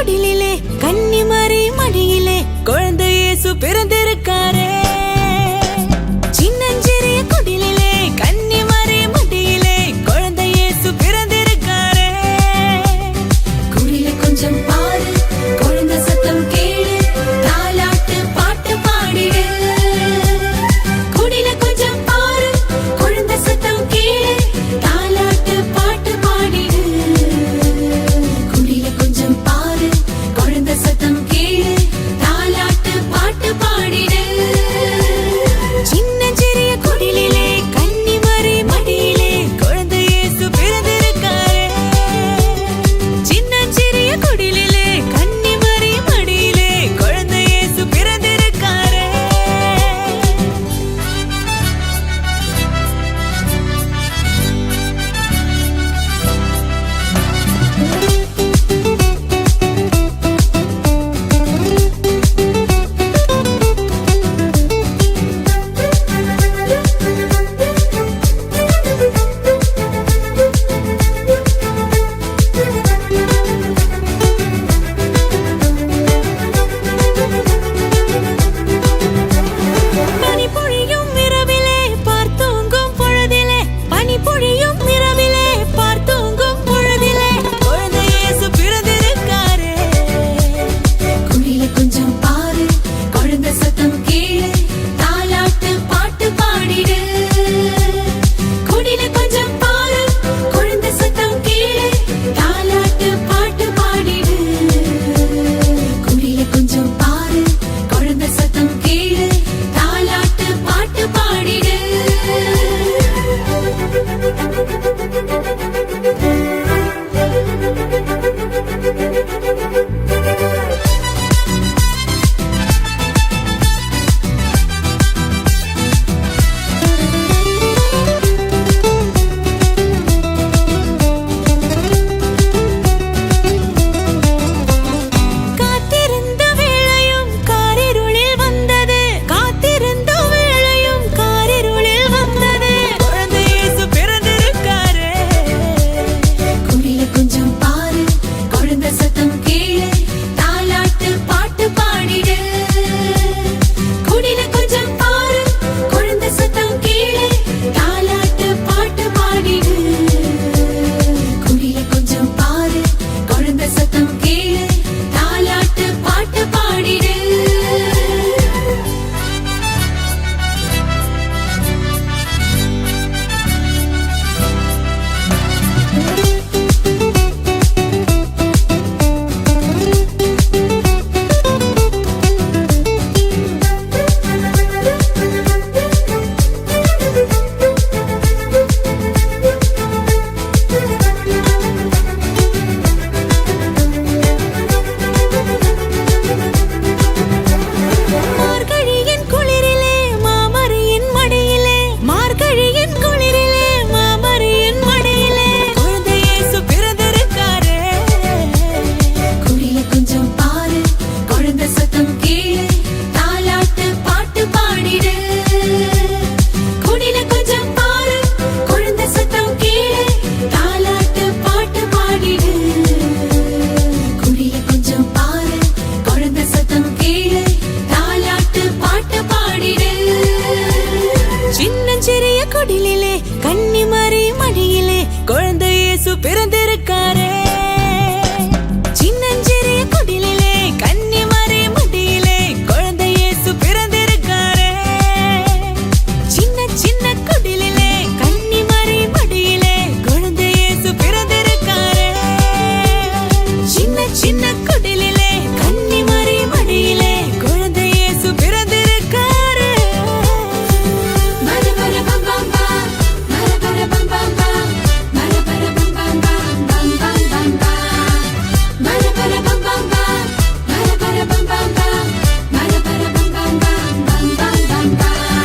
குடிலிலே கன்னிமரி மடியிலே குழந்தை இயேசு பிறந்திருக்காரே. சின்னஞ்சிறிய குடிலிலே கன்னிமரி மடியிலே குழந்தை இயேசு பிறந்திருக்காரே. குடில கொஞ்சம் பாரு, குழந்தை சத்தம் கேளு, தாலாட்டு பாட்டு பாடிடு. குடில கொஞ்சம் பாரு, குழந்தை சத்தம் கேளு, தாலாட்டு பாட்டு பாடிடு. குடில கொஞ்சம் பாரு, குழந்தை சத்தம் கேளு, தாலாட்டு பாட்டு பாடிடு. சின்னஞ்சிறிய குடிலிலே கன்னிமரி மடியிலே குழந்தை இயேசு பிறந்திருக்காரே. சின்னஞ்சிறிய குடிலிலே கன்னிமரி மடியிலே குழந்தை இயேசு பிறந்திருக்காரே. பனி பொழியும் இரவிலே பார்த்தூங்கும் பொழுதிலே, பனி பொழியும் இரவிலே பார்த்தூங்கும் பொழுதிலே குழந்தை இயேசு பிறந்திருக்காரே. குடில கொஞ்சம் பாரு, குழந்தை சத்தம் கேளு, தாலாட்டு பாட்டு பாடிடு. குடில கொஞ்சம் பாரு, குழந்தை சத்தம் கேளு, தாலாட்டு பாட்டு பாடிடு. குடில கொஞ்சம் பாரு, குழந்தை சத்தம் கேளு, தாலாட்டு பாட்டு பாடிடு. காத்திருந்த வேளையும் காரிருளில் வந்தது, காத்திருந்த வேளையும் காரிருளில் வந்தது குழந்தை இயேசு பிறந்திருக்காரே. குடில கொஞ்சம் பாரு, குழந்தை சத்தம் கேளு, தாலாட்டு பாட்டு பாடிடு. குடில கொஞ்சம் பாரு, குழந்தை சத்தம் கேளு, தாலாட்டு பாட்டு பாடிடு. குடில கொஞ்சம் பாரு, குழந்தை சத்தம் கேளு, தாலாட்டு பாட்டு பாடிடு. மார்கழியின் குளிரிலே மாமரியின் மடியிலே, மார்கழியின் குளிரிலே மாமரியின் மடியிலே குழந்தை இயேசு பிறந்திருக்காரே. குடில கொஞ்சம் பாரு, குழந்தை சத்தம் கேளு, தாலாட்டு பாட்டு பாடிடு. குடில கொஞ்சம் பாரு, குழந்தை சத்தம் கேளு, தாலாட்டு பாட்டு பாடிடு. குடில கொஞ்சம் பாரு, குழந்தை சத்தம் கேளு, தாலாட்டு பாட்டு பாடிடு. சின்னஞ்சிறிய குடிலிலே கன்னிமரி மடியிலே குழந்தை இயேசு பிறந்து